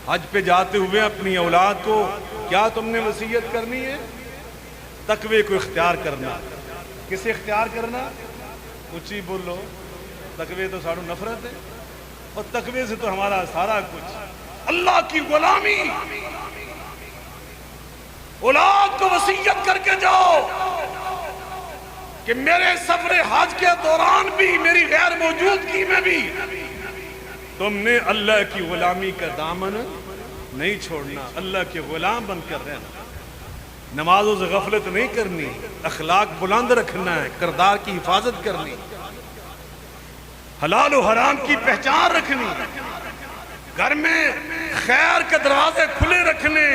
حج پہ جاتے ہوئے اپنی اولاد کو کیا تم نے وصیت کرنی ہے؟ تقوی کو اختیار کرنا. کسے اختیار کرنا؟ اونچی بولو. تقوی تو ساڑھو نفرت ہے، اور تقوی سے تو ہمارا سارا کچھ. اللہ کی غلامی. اولاد کو وصیت کر کے جاؤ کہ میرے سفر حج کے دوران بھی، میری غیر موجودگی میں بھی تم نے اللہ کی غلامی کا دامن نہیں چھوڑنا، اللہ کے غلام بن کر رہنا. نمازوں سے غفلت نہیں کرنی، اخلاق بلند رکھنا ہے، کردار کی حفاظت کرنی، حلال و حرام کی پہچان رکھنی، گھر میں خیر کے دروازے کھلے رکھنے،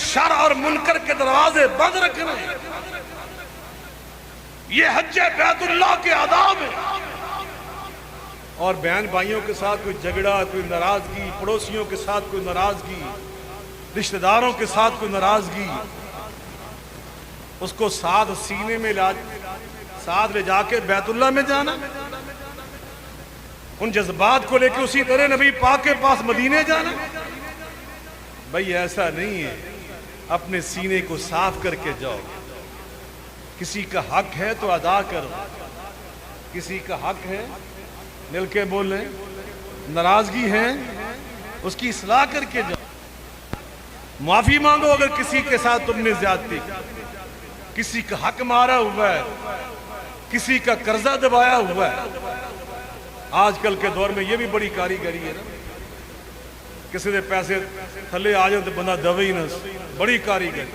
شر اور منکر کے دروازے بند رکھنے. یہ حج بیت اللہ کے آداب ہیں. اور بہن بھائیوں کے ساتھ کوئی جھگڑا، کوئی ناراضگی، پڑوسیوں کے ساتھ کوئی ناراضگی، رشتہ داروں کے ساتھ کوئی ناراضگی، اس کو ساتھ سینے میں ساتھ لے جا کے بیت اللہ میں جانا، ان جذبات کو لے کے اسی طرح نبی پاک کے پاس مدینے جانا. بھئی ایسا نہیں ہے. اپنے سینے کو صاف کر کے جاؤ. کسی کا حق ہے تو ادا کرو. کسی کا حق ہے، مل کے بولیں. ناراضگی ہے، اس کی اصلاح کر کے جاؤ. معافی مانگو اگر کسی کے ساتھ تم نے زیادتی کی، کسی کا حق مارا ہوا ہے، کسی کا قرضہ دبایا ہوا ہے. آج کل کے دور میں یہ بھی بڑی کاریگری ہے نا. کسی نے پیسے تھلے آ جائے تو بندہ دوے ہی نہ. بڑی کاریگری.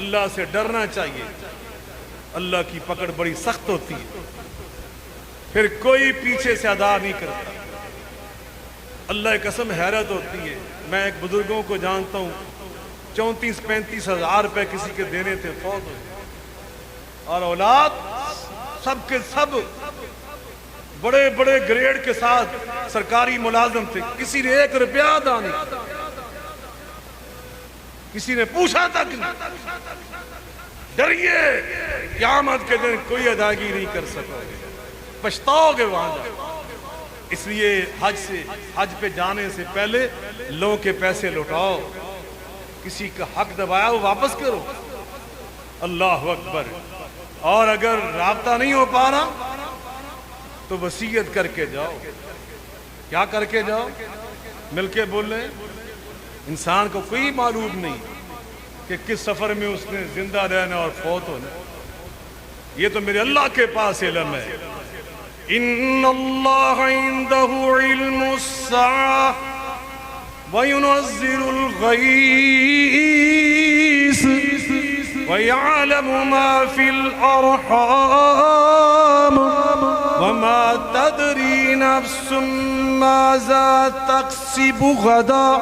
اللہ سے ڈرنا چاہیے. اللہ کی پکڑ بڑی سخت ہوتی ہے، پھر کوئی پیچھے سے ادا نہیں کرتا. اللہ کی قسم حیرت ہوتی ہے. میں ایک بزرگوں کو جانتا ہوں، 34-35 ہزار روپے کسی کے دینے تھے، فوت ہو گئے. اور اولاد سب کے سب بڑے بڑے گریڈ کے ساتھ سرکاری ملازم تھے. کسی نے 1 روپیہ ادا نہیں کیا. کسی نے پوچھا تک نہیں. ڈریے قیامت کے دن کوئی ادائیگی نہیں کر سکو گے، پچھتاؤ گے وہاں جا. اس لیے حج پہ جانے سے پہلے لوگوں کے پیسے لوٹاؤ. کسی کا حق دبایا وہ واپس کرو. اللہ اکبر. اور اگر رابطہ نہیں ہو پا رہا تو وصیت کر کے جاؤ. کیا کر کے جاؤ؟ مل کے بولیں. انسان کو کوئی معلوم نہیں کہ کس سفر میں اس نے زندہ رہنا اور فوت ہونا. یہ تو میرے اللہ کے پاس علم ہے. ان اللہ عنده علم الساعة وينزل الغيث ويعلم ما في الأرحام وما تدري نفس ماذا تكسب غدا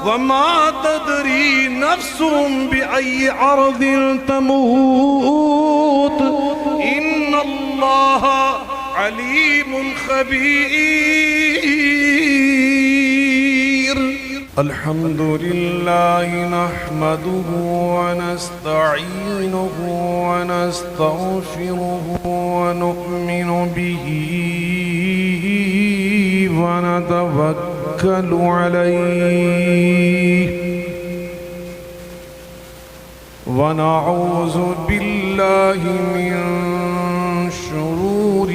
وما تدري نفس بأي أرض تموت إن الله عليم خبير. الحمد لله نحمده ونستعينه ونستغفره ونؤمن به ونتوكل عليه ونعوذ بالله من شرور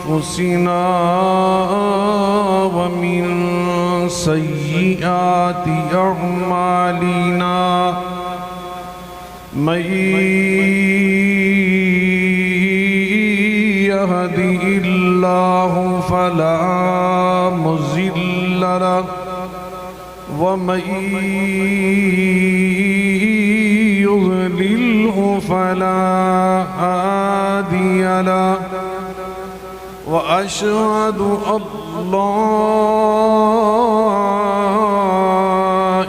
أنفسنا ومن سيئات أعمالنا من يهده الله فلا مضل له ومن يضلله فلا هادي له وأشهد أن لا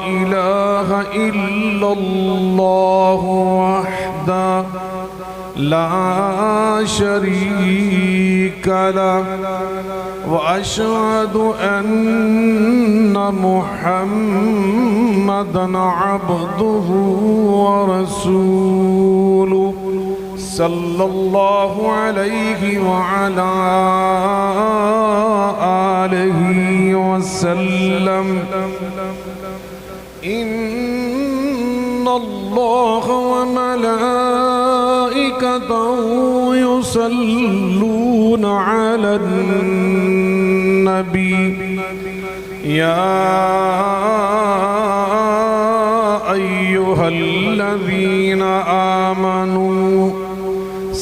إله إلا الله وحده لا شريك له وأشهد أن محمدًا عبده ورسوله صلی اللہ علیہ وعلا آلہ وسلم ان اللہ وملائکته یصلون علی النبی یا ایہا الذین آمنوا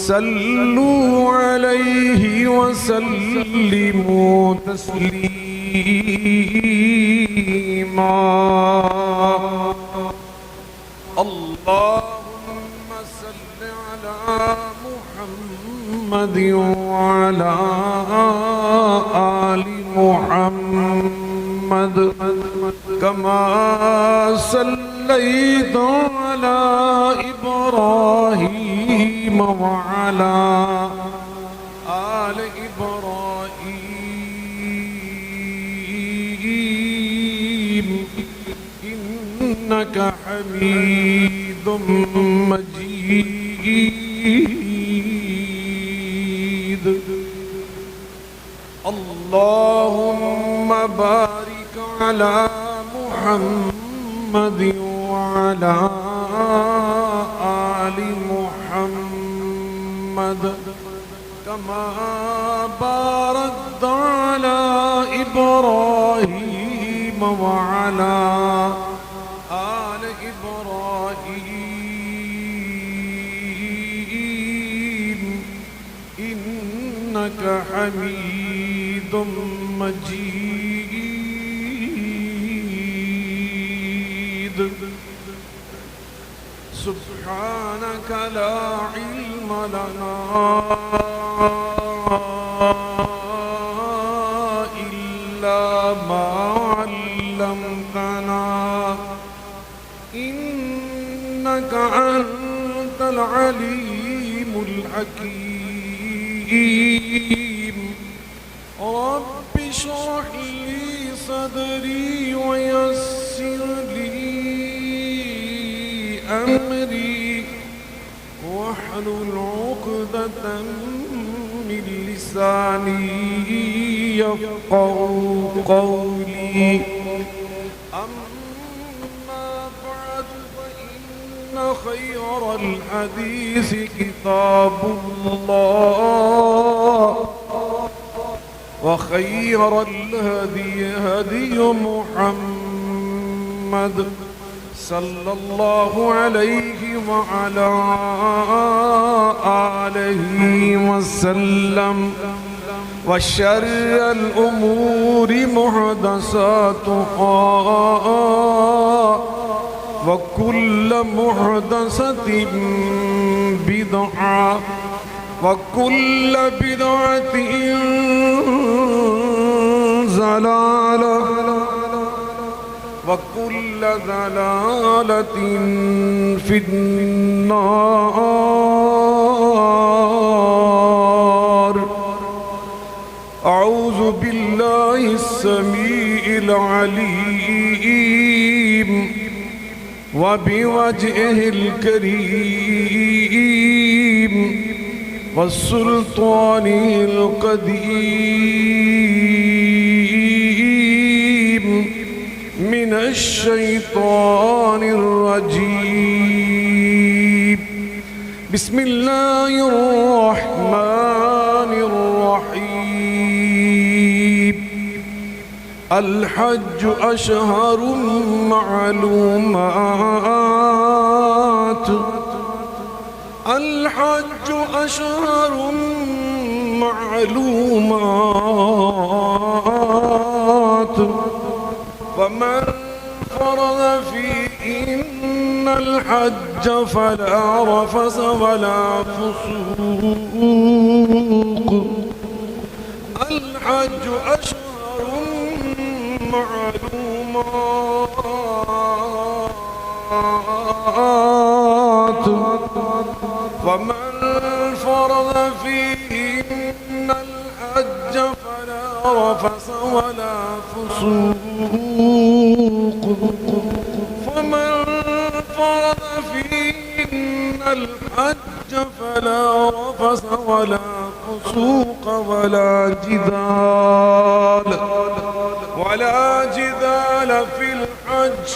صلوا علیہ وسلموا تسلیما اللہم صل علی محمد وعلی آل محمد کما صلیت علی ابراہیم وعلی آل ابراہیم انک حمید مجید اللہم بارک علی محمد وعلی آل محمد کما بارکت علی ابراہیم وعلی آل ابراہیم انک حمید مجید سبحانك لا علم لنا إلا ما علمتنا إنك أنت العليم الحكيم رب اشرح لي صدري ويسر لي أمري واحلل عقدة من لساني يفقهوا قولي أما بعد فإن خير الحديث كتاب الله وخير الهدي هدي محمد صلی اللہ علیہ وعلا آلہ وسلم وشر الأمور محدثاتها وكل محدثة بدعة وكل بدعة ضلالة وكل ضلالة في النار أعوذ بالله السميع العليم وبوجهه الكريم والسلطانه القديم من الشيطان الرجيم بسم الله الرحمن الرحيم الحج أشهر معلومات الحج أشهر معلومات فمن فرض فيهن الحج فلا رفث ولا فسوق الحج أشهر معلومات فمن فرض فيهن الحج فلا رفث ولا فسوق فمن فرض فيهن الحج الحج فلا رفث ولا فسوق ولا جدال في الحج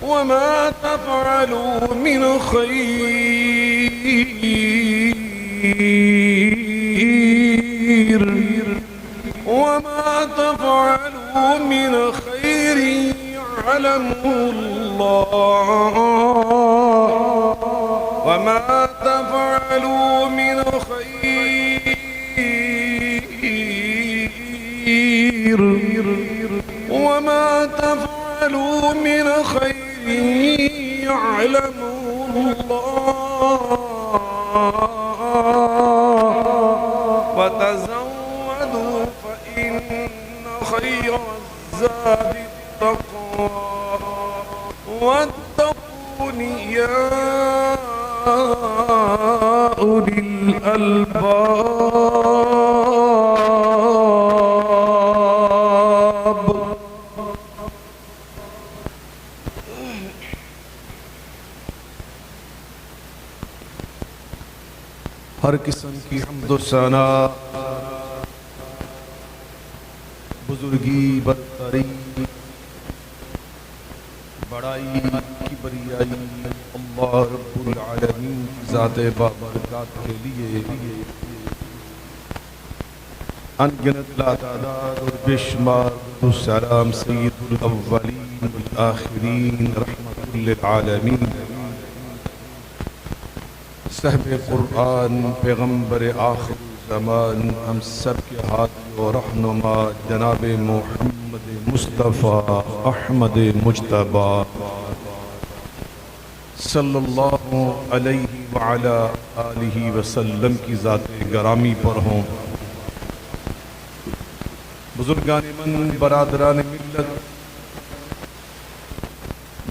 وما تفعلوا من خير يعلمه الله وما تفعلوا من خير يعلمه الله وتزودوا فإن خير الزاد التقوى واتقون يا أولي الألباب. ہر قسم کی حمد و ثنا بزرگی برتری بڑائی کبریائی اللہ رب العالمین کی ذات بابرکات کے لیے انگنت لا تعداد اور بے شمار السلام سید الاولین والآخرین رحمت للعالمین صاحب قرآن پیغمبر آخر زمان ہم سب کے ہادی و رہنما جناب محمد مصطفیٰ احمد مجتبیٰ صلی اللہ علیہ وعلا آلہ وسلم کی ذات گرامی پر ہوں. بزرگان من، برادران ملت،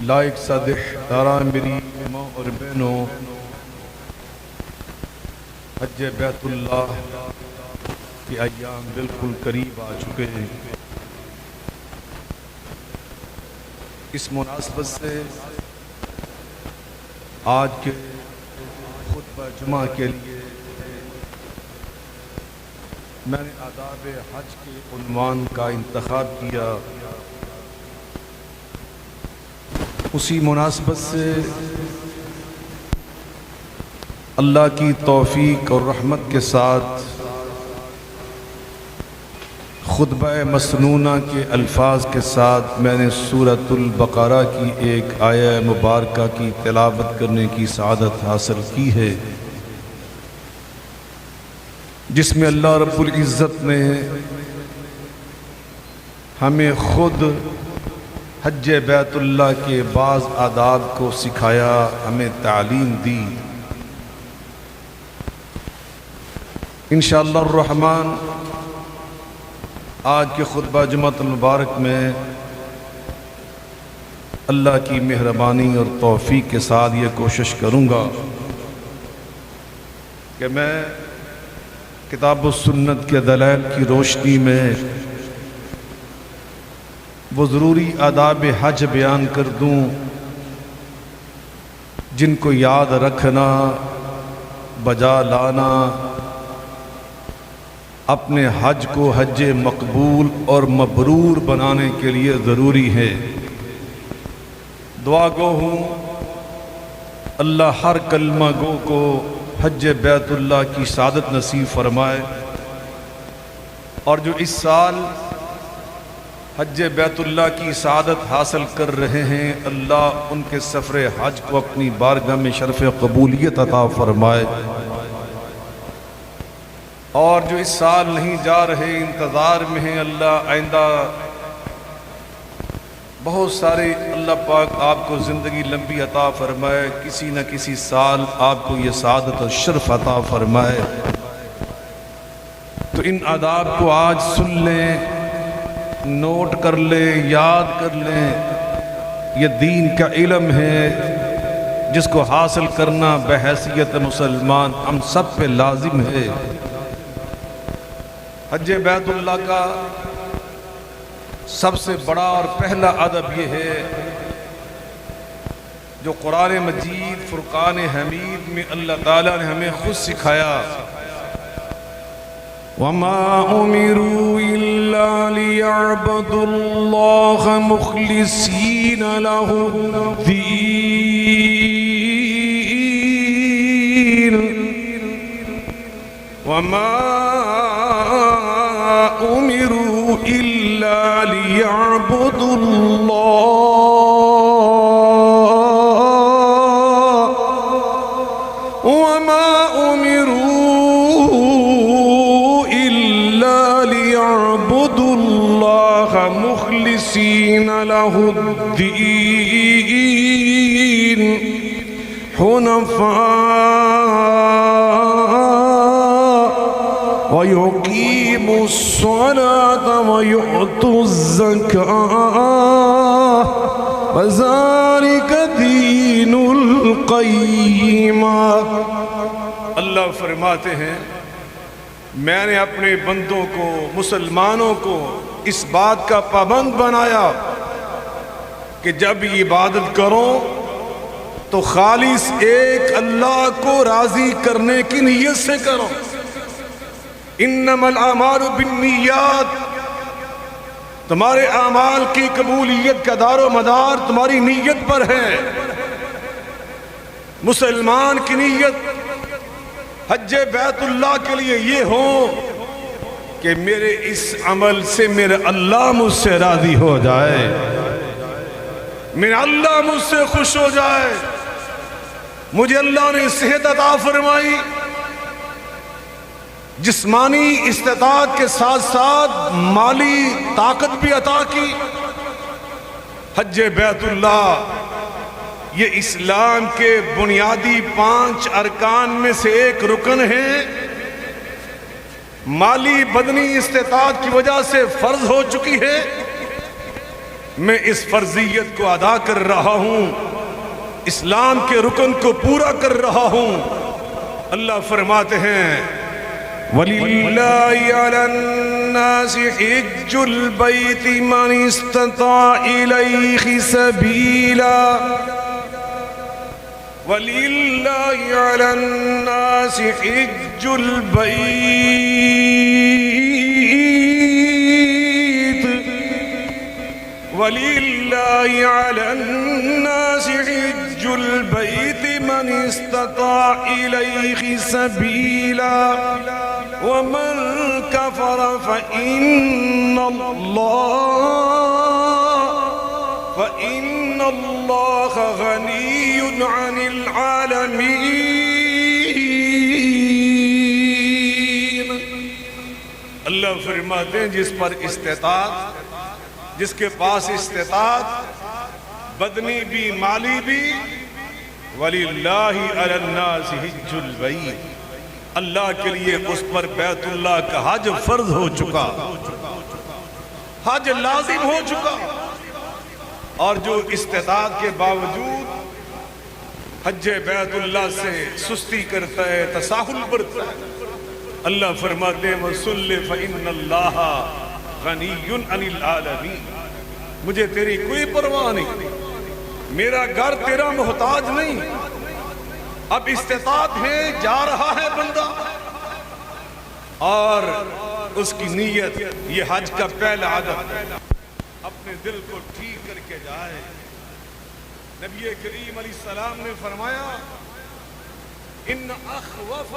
لائق صادح داران میری ماں اور بہنوں، حج بیت اللہ کے ایام بالکل قریب آ چکے ہیں. اس مناسبت سے آج کے خطبہ جمعہ کے لیے میں نے آداب حج کے عنوان کا انتخاب کیا. اسی مناسبت سے اللہ کی توفیق اور رحمت کے ساتھ خطبہ مسنونہ کے الفاظ کے ساتھ میں نے سورۃ البقرہ کی ایک آیہ مبارکہ کی تلاوت کرنے کی سعادت حاصل کی ہے، جس میں اللہ رب العزت نے ہمیں خود حج بیت اللہ کے بعض آداب کو سکھایا، ہمیں تعلیم دی. انشاءاللہ الرحمن آج کے خطبہ جمعۃ المبارک میں اللہ کی مہربانی اور توفیق کے ساتھ یہ کوشش کروں گا کہ میں کتاب و سنت کے دلائل کی روشنی میں وہ ضروری آداب حج بیان کر دوں جن کو یاد رکھنا، بجا لانا اپنے حج کو حج مقبول اور مبرور بنانے کے لیے ضروری ہے. دعا گو ہوں اللہ ہر کلمہ گو کو حج بیت اللہ کی سعادت نصیب فرمائے، اور جو اس سال حج بیت اللہ کی سعادت حاصل کر رہے ہیں اللہ ان کے سفر حج کو اپنی بارگاہ میں شرف قبولیت عطا فرمائے، اور جو اس سال نہیں جا رہے انتظار میں ہیں اللہ آئندہ بہت سارے اللہ پاک آپ کو زندگی لمبی عطا فرمائے، کسی نہ کسی سال آپ کو یہ سعادت اور شرف عطا فرمائے. تو ان آداب کو آج سن لیں، نوٹ کر لیں، یاد کر لیں. یہ دین کا علم ہے جس کو حاصل کرنا بحیثیت مسلمان ہم سب پہ لازم ہے. حج بیت اللہ کا سب سے بڑا اور پہلا ادب یہ ہے جو قرآن مجید فرقان حمید میں اللہ تعالیٰ نے ہمیں خود سکھایا، وَمَا أُمِرُوا إِلَّا لِيَعْبُدُوا اللَّهَ مُخْلِصِينَ لَهُ الدِّينَ وَمَا أُمِرُوا إِلَّا لِيَعْبُدُوا اللَّهَ وَمَا أُمِرُوا إِلَّا لِيَعْبُدُوا اللَّهَ مُخْلِصِينَ لَهُ الدِّينَ حُنَفَاءَ وَيُقِيمُوا الصَّلَاةَ وَيُؤْتُوا الزَّكَاةَ وَذَلِكَ دِينُ الْقَيِّمَةِ۔ اللہ فرماتے ہیں میں نے اپنے بندوں کو، مسلمانوں کو اس بات کا پابند بنایا کہ جب عبادت کرو تو خالص ایک اللہ کو راضی کرنے کی نیت سے کرو۔ انما الاعمال بالنیات، تمہارے اعمال کی قبولیت کا دار و مدار تمہاری نیت پر ہے۔ مسلمان کی نیت حج بیت اللہ کے لیے یہ ہو کہ میرے اس عمل سے میرا اللہ مجھ سے راضی ہو جائے، میرا اللہ مجھ سے خوش ہو جائے، مجھے اللہ نے صحت عطا فرمائی، جسمانی استطاعت کے ساتھ ساتھ مالی طاقت بھی عطا کی۔ حج بیت اللہ یہ اسلام کے بنیادی 5 ارکان میں سے ایک رکن ہے، مالی بدنی استطاعت کی وجہ سے فرض ہو چکی ہے، میں اس فرضیت کو ادا کر رہا ہوں، اسلام کے رکن کو پورا کر رہا ہوں۔ اللہ فرماتے ہیں وَلِلَّهِ عَلَى النَّاسِ حِجُّ الْبَيْتِ مَنِ اسْتَطَاعَ إِلَيْهِ سَبِيلًا وَلِلَّهِ عَلَى النَّاسِ حِجُّ الْبَيْتِ وَلِلَّهِ عَلَى النَّاسِ حِجُّ الْبَيْتِ مَنِ اسْتَطَاعَ إِلَيْهِ سَبِيلًا وَمَنْ كَفَرَ فَإِنَّ اللَّهَ غَنِيٌّ عَنِ الْعَالَمِينَ۔ اللہ فرماتے ہیں جس پر استطاعت، جس کے پاس استطاعت بدنی بھی مالی بھی، وَلِلَّهِ عَلَى النَّاسِ حِجُّ الْبَيْتِ، اللہ کے لیے اس پر بیت اللہ کا حج فرض ہو چکا، حج لازم ہو چکا۔ اور جو استطاعت کے باوجود حج بیت اللہ سے سستی کرتا ہے، تساہل برتا ہے، اللہ فرماتے ہیں وَصُلِّ فَإِنَّ اللَّهَ غَنِيٌّ عَنِ الْعَالَمِينَ، مجھے تیری کوئی پرواہ نہیں، میرا گھر تیرا محتاج نہیں۔ اب استطاعت ہے، جا رہا ہے بندہ، اور اس کی نیت یہ حج کا پہلا عدد اپنے دل کو ٹھیک کر کے جائے۔ نبی کریم علیہ السلام نے فرمایا ان اخوف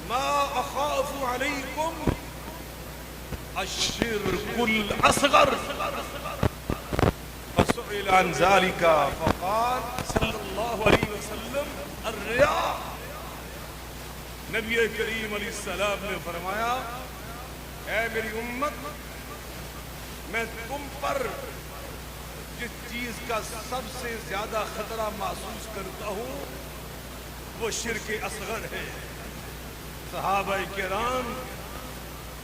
ما اخاف علیکم الشرک الاصغر، فسئل عن ذلك فقال صلی اللہ علیہ وسلم الریاء۔ نبی کریم علیہ السلام نے فرمایا اے میری امت، میں تم پر جس چیز کا سب سے زیادہ خطرہ محسوس کرتا ہوں وہ شرک اصغر ہے۔ صحابہ کرام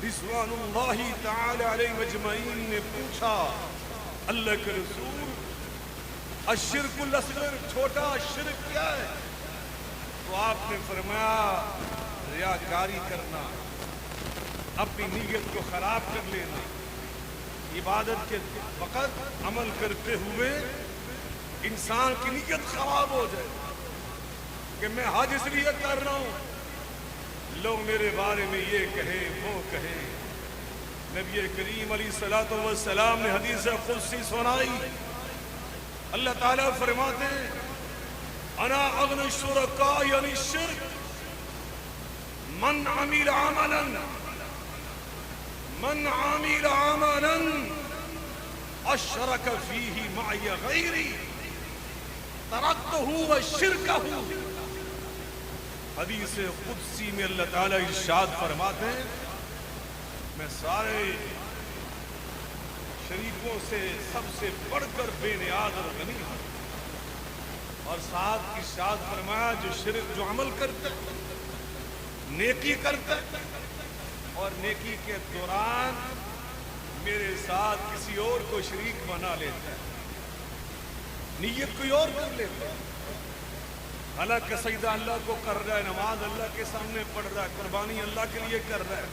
رضوان اللہ تعالی علیہ مجمعین نے پوچھا اللہ کے رسول الشرک الاصغر، چھوٹا شرک کیا ہے؟ تو آپ نے فرمایا ریاکاری کرنا، اپنی نیت کو خراب کر لینا، عبادت کے وقت عمل کرتے ہوئے انسان کی نیت خراب ہو جائے کہ میں حج اس لیے کر رہا ہوں لوگ میرے بارے میں یہ کہیں وہ کہیں. نبی کریم علیہ الصلوۃ والسلام نے حدیث قدسی سنائی. اللہ تعالیٰ فرماتے ہیں انا اغنی الشرکاء یعنی الشرک من عمل عملا اشرک فیہ معی غیری ترکتہ وشرکہ. حدیث قدسی میں اللہ تعالیٰ ارشاد فرماتے ہیں میں سارے شریکوں سے سب سے بڑھ کر بے نیاز اور غنی ہوں. اور ساتھ ارشاد فرمایا جو شرک جو عمل کرتا ہے نیکی کرتا ہے اور نیکی کے دوران میرے ساتھ کسی اور کو شریک بنا لیتا ہے, نیت کوئی اور کر لیتا ہے, حالانکہ سجدہ اللہ کو کر رہا ہے, نماز اللہ کے سامنے پڑھ رہا ہے, قربانی اللہ کے لیے کر رہا ہے,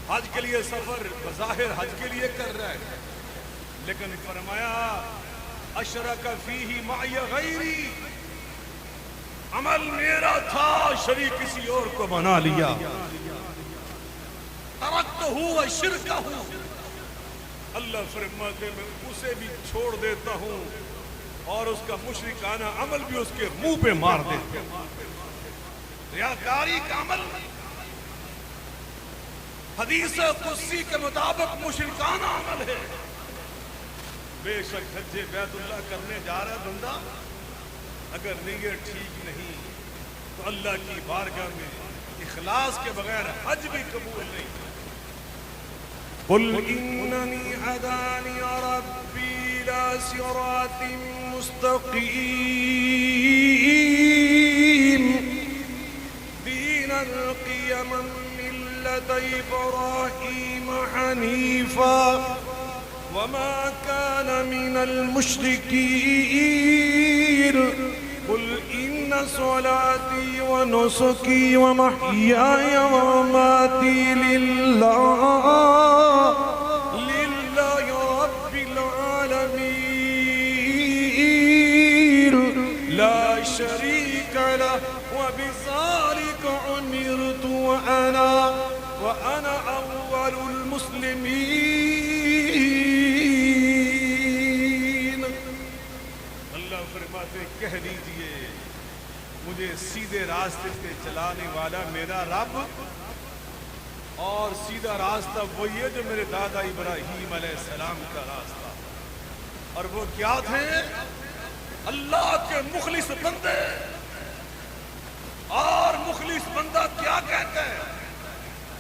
حج کے لیے سفر بظاہر حج کے لیے کر رہا ہے, لیکن فرمایا اشرک فیہ معی غیری, عمل میرا تھا شریک کسی اور کو بنا لیا. ترکتہ وشرکہ, اللہ فرماتے میں اسے بھی چھوڑ دیتا ہوں اور اس کا مشرکانہ عمل بھی اس کے منہ پہ مار دیتا ہوں. ریاکاری کا عمل حدیث قدسی کے مطابق مشرکانہ عمل ہے. بے شک حج بیت اللہ کرنے جا رہا ہے بندہ, اگر نیت ٹھیک نہیں تو اللہ کی بارگاہ میں اخلاص کے بغیر حج بھی قبول نہیں. قل اننی ہدانی ربی الی صراط مستقیم دینا قیما ملت ابراہیم حنیفا وما كان من المشركين قل إن صلاتي ونسكي ومحياي ومماتي لله رب العالمين لا شريك له وبذلك أمرت وأنا أول المسلمين. فرماتے کہہ دیجئے مجھے سیدھے راستے پہ چلانے والا میرا رب, اور سیدھا راستہ وہی ہے جو میرے دادا ابراہیم علیہ السلام کا راستہ. اور وہ کیا تھے؟ اللہ کے مخلص بندے. اور مخلص بندہ کیا کہتا ہے؟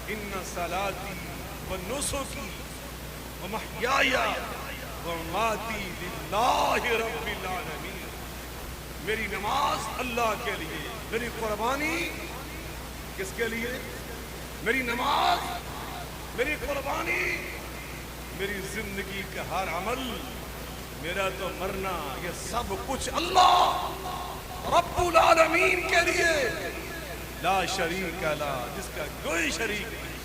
ان صلاتی ونسکی ومحیائی ومماتی للہ رب العالمین. میری نماز اللہ کے لیے, میری قربانی کس کے لیے؟ میری نماز, میری قربانی, میری زندگی کا ہر عمل, میرا تو مرنا, یہ سب کچھ اللہ رب العالمین کے لیے. لا شریک لا, جس کا کوئی شریک نہیں,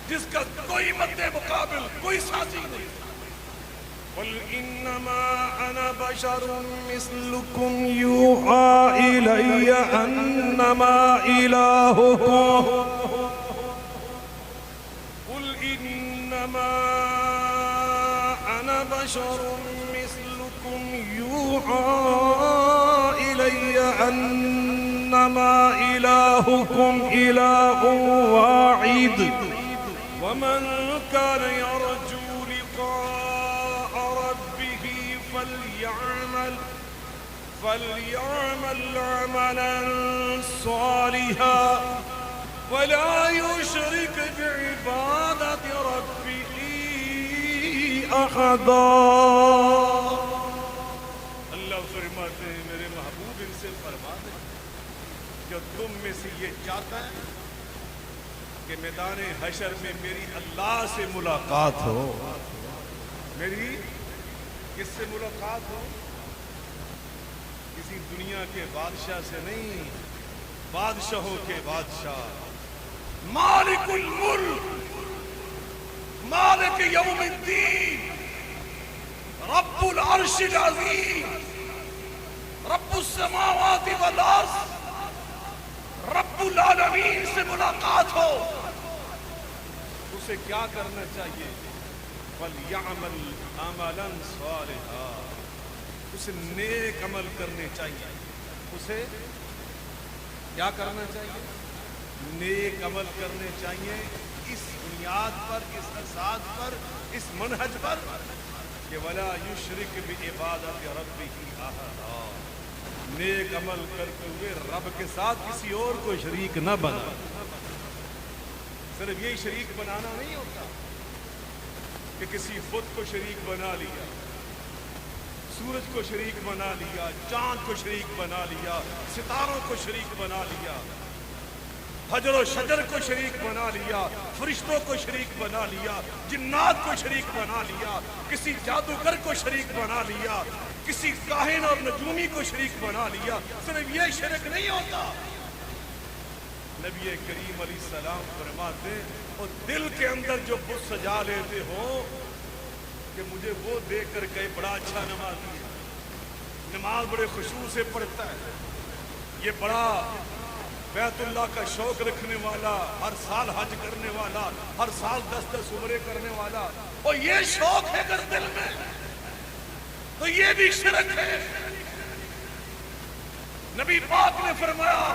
جس کا کوئی مد مقابل, کوئی سازی نہیں. قل انما انا بشر مثلكم يوحى الي انما الهكم قل انما انا بشر مثلكم يوحى الي انما الهكم اله واحد ومن كان يرجو فليعمل عملا صالحا ولا يشرك بعبادة ربه أحدا. اللہ فرماتے ہیں میرے محبوب ان سے فرما دیں کہ تم میں سے یہ چاہتا ہے کہ میدان حشر میں میری اللہ سے ملاقات ہو. میری کس سے ملاقات ہو؟ کسی دنیا کے بادشاہ سے نہیں, بادشاہوں کے بادشاہ, مالک الملک, مالک یوم الدین, رب العرش العظیم، رب السماوات والارض، رب العالمین سے ملاقات ہو، اسے کیا کرنا چاہیے؟ فَلْيَعْمَلْ عَمَلًا صَالِحًا، اسے نیک عمل کرنے چاہیے۔ اسے کیا کرنا چاہیے؟ نیک عمل کرنے چاہیے، اس بنیاد پر، اس اساس پر، اس منہج پر کہ وَلَا يُشْرِكْ بِعِبَادَةِ رَبِّهِ أَحَدًا، نیک عمل کرتے ہوئے رب کے ساتھ کسی اور کو شریک نہ بنا۔ صرف یہ شریک بنانا نہیں ہوتا کہ کسی بت کو شریک بنا لیا، سورج کو شریک بنا لیا، چاند کو شریک بنا لیا، ستاروں کو شریک بنا لیا، حجر و شجر کو شریک بنا لیا، فرشتوں کو شریک بنا لیا، جنات کو شریک بنا لیا، کسی جادوگر کو شریک بنا لیا، کسی کاہن اور نجومی کو شریک بنا لیا۔ صرف یہ شرک نہیں ہوتا۔ نبی کریم علیہ السلام فرماتے اور دل کے اندر جو بت سجا لیتے ہو کہ مجھے وہ دیکھ کر کہے بڑا اچھا نمازی ہے، نماز بڑے خشوع سے پڑھتا ہے، یہ بڑا بیت اللہ کا شوق رکھنے والا، ہر سال حج کرنے والا، ہر سال 10 عمرے کرنے والا، اور یہ شوق ہے اگر دل میں تو یہ بھی شرک ہے۔ نبی پاک نے فرمایا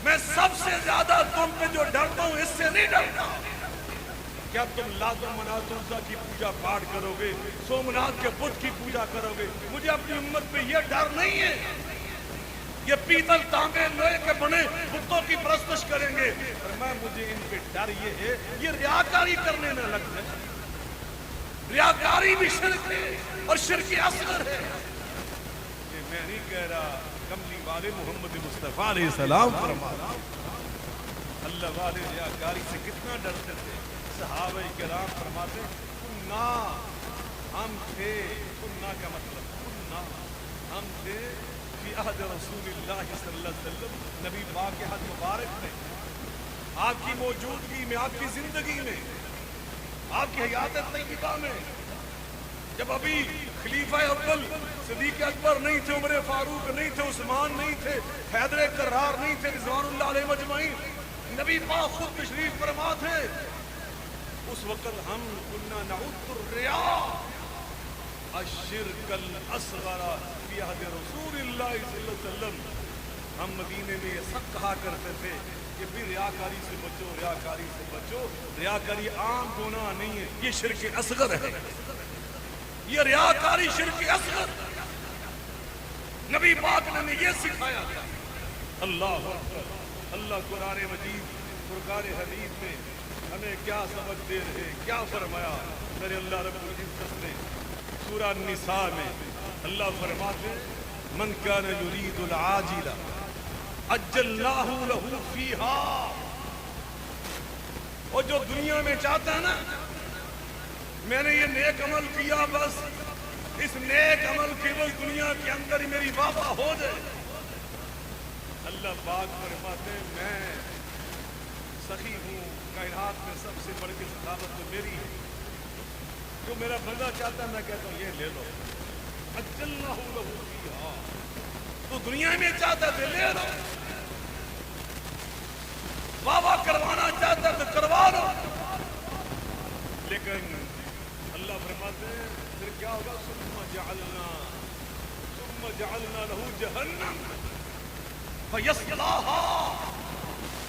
میں سب سے زیادہ تم پہ جو ڈرتا ہوں اس سے نہیں ڈرتا کیا تم لات و منات عزا کی پوجا پاٹ کرو گے، سومنات کے بت کی پوجا کرو گے، مجھے اپنی امت پہ یہ ڈر نہیں ہے یہ پیتل تانبے لوہے کے بنے بتوں کی پرستش کریں گے، فرمایا مجھے ان پہ ڈر یہ ہے یہ ریاکاری کرنے نہ لگ جائے۔ ریاکاری بھی شرک ہے اور شرک اصغر ہے۔ یہ میں نہیں کہہ رہا، کملی والے محمد مصطفیٰ علیہ السلام فرمایا اللہ والے ریاکاری سے کتنا ڈرتے تھے۔ صحابہ کرام فرماتے کننا ہم تھے، کننا کا مطلب کننا ہم تھے فی عہد رسول اللہ صلی اللہ علیہ وسلم، نبی پاک کے عہد مبارک میں، آپ کی موجودگی میں، آپ کی زندگی میں، آپ کی حیات طیبہ میں، جب ابھی خلیفہ اول صدیق اکبر نہیں تھے، عمر فاروق نہیں تھے، عثمان نہیں تھے، حیدر کرار نہیں تھے، رضوان اللہ علیہ مجمعین، نبی پاک خود تشریف فرما تھے، اس وقت ہم کننا نعد الریاء الشرک الاصغر فی عہد رسول اللہ صلی اللہ علیہ وسلم، ہم مدینے میں یہ سب کہا کرتے تھے کہ بھی ریاکاری سے بچو، ریاکاری سے بچو، ریاکاری عام گناہ نہیں ہے، یہ شرک اصغر ہے، یہ ریاکاری شرک اصغر۔ نبی پاک نے یہ سکھایا تھا۔ اللہ اکبر، اللہ قرآن مجید فرقان حمید میں ہمیں کیا سبق دے رہے، کیا فرمایا میرے اللہ رب العزت نے سورہ النساء میں۔ اللہ فرماتے من کان یرید العاجلہ عجلناہ لہ فیہا، اور جو دنیا میں چاہتا ہے نا میں نے یہ نیک عمل کیا، بس اس نیک عمل کی وہ دنیا کے اندر ہی میری واہ ہو جائے۔ اللہ پاک فرماتے ہیں میں سخی ہوں، کائنات میں سب سے بڑی سخاوت تو میری ہے، جو میرا بندہ چاہتا ہے میں کہتا ہوں یہ لے لو، عجلناہ لہ فیہا، تو دنیا میں چاہتا ہے لے لو، واہ کروانا چاہتا ہے تو کروا لو، لیکن اللہ فرماتے ہیں پھر کیا ہوگا، ثم جعلنا لہ جہنم فیصلاها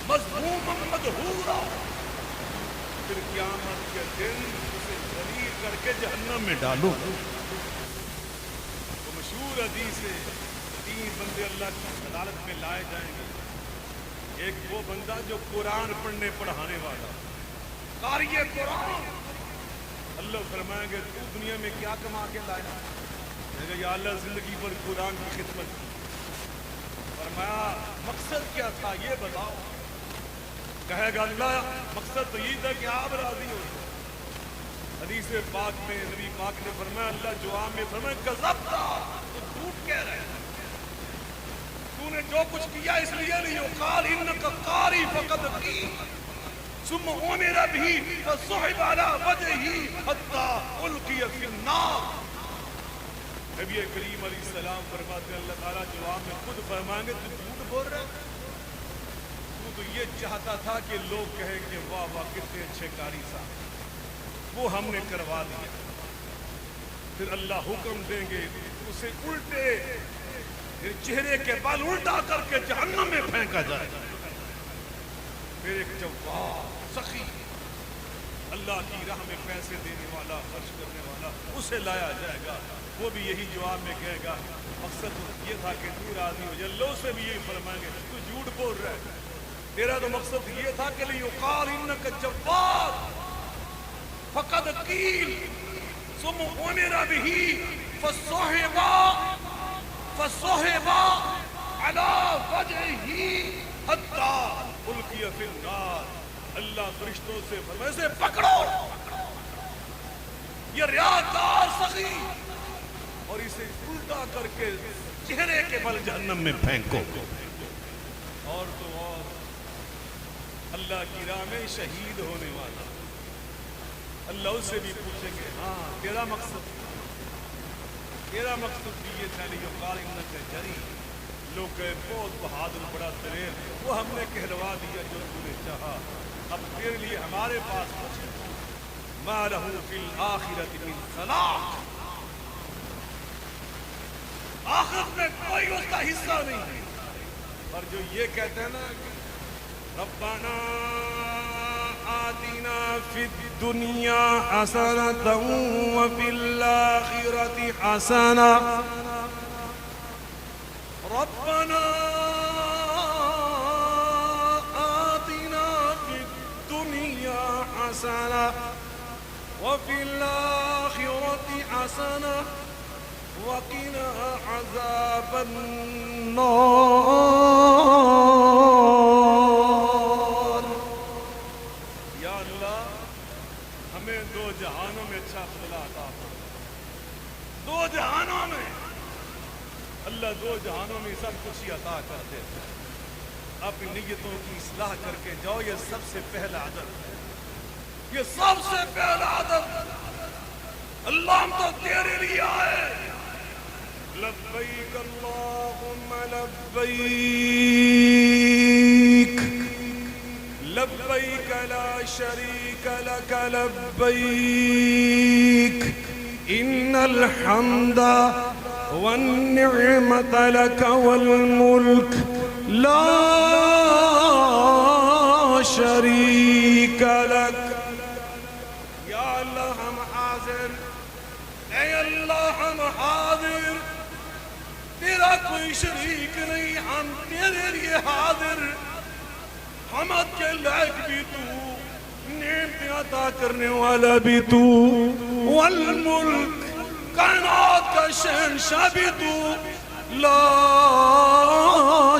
مذموما مدحورا، پھر قیامت کے دن اسے ذلیل کر کے جہنم میں ڈالو۔ تو مشہور حدیث ہے 3 بندے اللہ کی عدالت میں لائے جائیں گے، ایک وہ بندہ جو قرآن پڑھنے پڑھانے والا، قاری قرآن، اللہ فرمائیں گے تو دنیا میں کیا کما کے لایا؟ میں کہا یا اللہ زندگی پر قرآن کی خدمت کی۔ فرمایا مقصد کیا تھا یہ بتاؤ؟ کہے گا اللہ مقصد تو یہ تھا کہ آپ راضی ہو۔ حدیث پاک میں نبی پاک نے فرمایا اللہ جواب میں فرمایا کذبت، تو جھوٹ کہہ رہے ہیں، تو نے جو کچھ کیا اس لیے نہیں ہو، قال انک قاری فقد قیل، ثم امر به فصحب على وجهه حتى القي في النار. نبی کریم علیہ السلام فرماتے ہیں اللہ تعالیٰ جواب میں خود فرمائیں گے تو جھوٹ بول رہا ہے. تو یہ چاہتا تھا کہ لوگ کہیں کہ واہ واہ کتنے اچھے قاری صاحب, وہ ہم نے کروا دیا. پھر اللہ حکم دیں گے اسے الٹے چہرے کے بال الٹا کر کے جہنم میں پھینکا جائے گا. پھر ایک جواب سخی اللہ کی راہ میں پیسے دینے والا خرچ کرنے والا اسے لایا جائے گا. وہ بھی یہی جواب میں کہے گا مقصد یہ تھا کہ تو راضی ہو جائے. اللہ سے بھی یہی فرمائیں گے تو جھوٹ بول رہا ہے, تیرا تو مقصد یہ تھا کہ لیقال انک جواد فقد قیل ثم امر به فصحب على وجهه حتى القي في النار. اللہ فرشتوں سے فرمائے اسے پکڑو, یہ ریاکار سخی, اور اسے الٹا کر کے چہرے کے بل جہنم میں پھینکو. اور تو اور اللہ کی راہ میں شہید ہونے والا اللہ اس سے بھی پوچھیں گے ہاں تیرا مقصد بھی یہ تھا لیقال انک جری. لوگ کہے بہت بہادر بڑا دلیر, وہ ہم نے کہلوا دیا جو تو نے چاہا. اب تیرے لیے ہمارے پاس کچھ ما لہ فی الآخرۃ من خلاق, آخرت میں کوئی اس کا حصہ نہیں. اور جو یہ کہتے ہیں نا ربنا آتنا فی الدنیا حسنۃ وفی الآخرۃ حسنۃ, ربنا آتنا فی الدنیا حسنۃ وفی الآخرۃ حسنۃ وقنا عذاب النار. یا اللہ ہمیں دو جہانوں میں اچھا فلا عطا فرما. دو جہانوں میں اللہ دو جہانوں میں سب کچھ ہی عطا کرتے ہیں. اپنی نیتوں کی اصلاح کر کے جاؤ, یہ سب سے پہلا ادب ہے, یہ سب سے پہلا ادب. اللہ ہم تو تیرے لیے آئے. لبیک اللہم لبیک لبیک لا شریک لک لبیک ان الحمد والنعمت لک والملک لا شریک لک. یا اللہ ہم حاضر, اے اللہ ہم حاضر, تیرا کوئی شریک نہیں, ہم تیرے لیے حاضر. حمد کے لائق بھی تو, نعمت عطا کرنے والا بھی تو, والملک کائنات کا شہنشاہ بھی تو, لا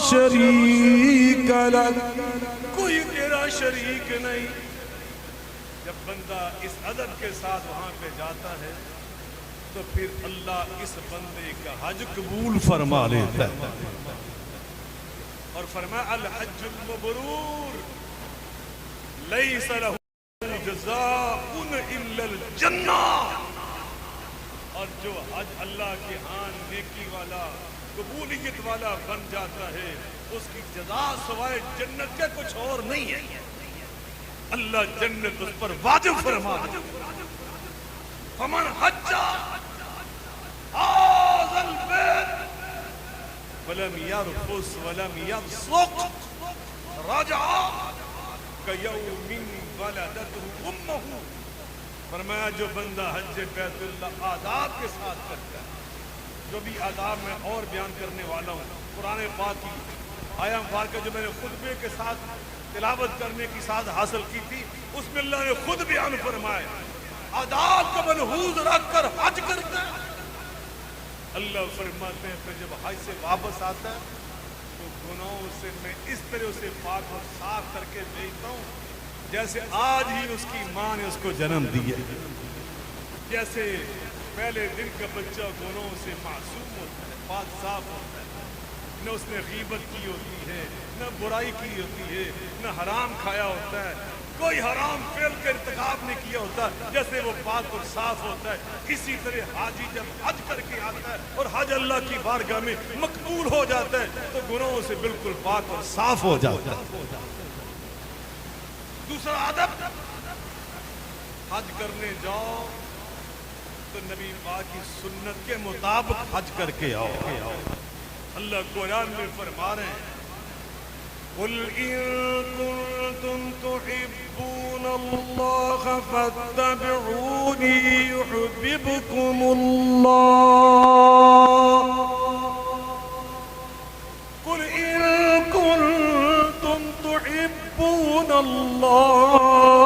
شریک لک, کوئی تیرا شریک نہیں. جب بندہ اس ادب کے ساتھ وہاں پہ جاتا ہے تو پھر اللہ اس بندے کا حج قبول فرما لیتا ہے اور فرمایا الحج المبرور لیس لہ جزاء الا الجنہ. اور جو حج اللہ کے ہاں نیکی والا قبولیت والا بن جاتا ہے اس کی جزا سوائے جنت کے کچھ اور نہیں ہے. اللہ جنت اس پر واجب فرما. فمن حج هذا البيت ولم يرفث ولم يفسق رجع كيوم ولدته امه. فرمایا جو بندہ حج بیت اللہ آداب کے ساتھ کرتا ہے, جو بھی آداب میں اور بیان کرنے والا ہوں, قرآن پاک کی آیا مبارکہ جو میں نے خطبے کے ساتھ تلاوت کرنے کی ساتھ حاصل کی تھی, اس میں اللہ نے خود بیان فرمایا آداب کو ملحوظ رکھ کر حج کرتا ہے. اللہ فرماتے ہیں پھر جب حج سے واپس آتا ہے تو گناہوں سے میں اس طرح اسے پاک اور صاف کر کے بھیجتا ہوں جیسے آج ہی اس کی ماں نے اس کو جنم دیا. جیسے پہلے دن کا بچہ گناہوں سے معصوم ہوتا ہے, پاک صاف ہوتا ہے, نہ اس نے غیبت کی ہوتی ہے, نہ برائی کی ہوتی ہے, نہ حرام کھایا ہوتا ہے, کوئی حرام فعل کا ارتکاب نہیں کیا ہوتا، جیسے وہ پاک اور صاف ہوتا ہے اسی طرح حاجی جب حج کر کے آتا ہے اور حج اللہ کی بارگاہ میں مقبول ہو جاتا ہے تو گناہوں سے بالکل پاک اور صاف ہو جاتا ہے۔ دوسرا ادب، حج کرنے جاؤ تو نبی پاک کی سنت کے مطابق حج کر کے آؤ۔ اللہ قرآن میں فرما رہے ہیں قُلْ إِن كُنتُمْ تُحِبُّونَ اللَّهَ فَاتَّبِعُونِي يُحْبِبْكُمُ اللَّهُ قُلْ إِن كُنتُمْ تُحِبُّونَ اللَّهَ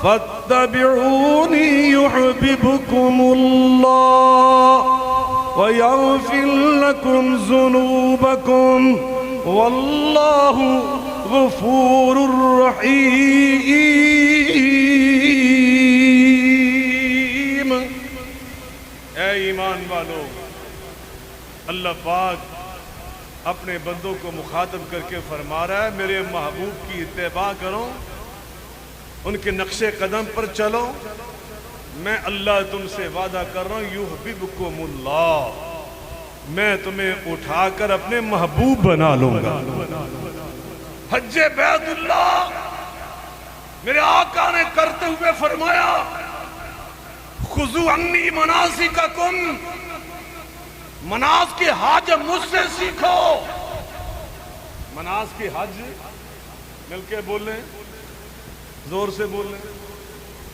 فَاتَّبِعُونِي يُحْبِبْكُمُ اللَّهُ وَيَغْفِرْ لَكُمْ ذُنُوبَكُمْ وَاللَّهُ غَفُورٌ رَحِيمٌ۔ اے ایمان والو، اللہ پاک اپنے بندوں کو مخاطب کر کے فرما رہا ہے میرے محبوب کی اتباع کرو، ان کے نقش قدم پر چلو، میں اللہ تم سے وعدہ کر رہا ہوں یحببکم اللہ، میں تمہیں اٹھا کر اپنے محبوب بنا لوں گا۔ حج بیت اللہ میرے آقا نے کرتے ہوئے فرمایا خذوا عنی مناسککم، مناسک حج مجھ سے سیکھو۔ مناسک حج مل کے بولیں، زور سے بولیں،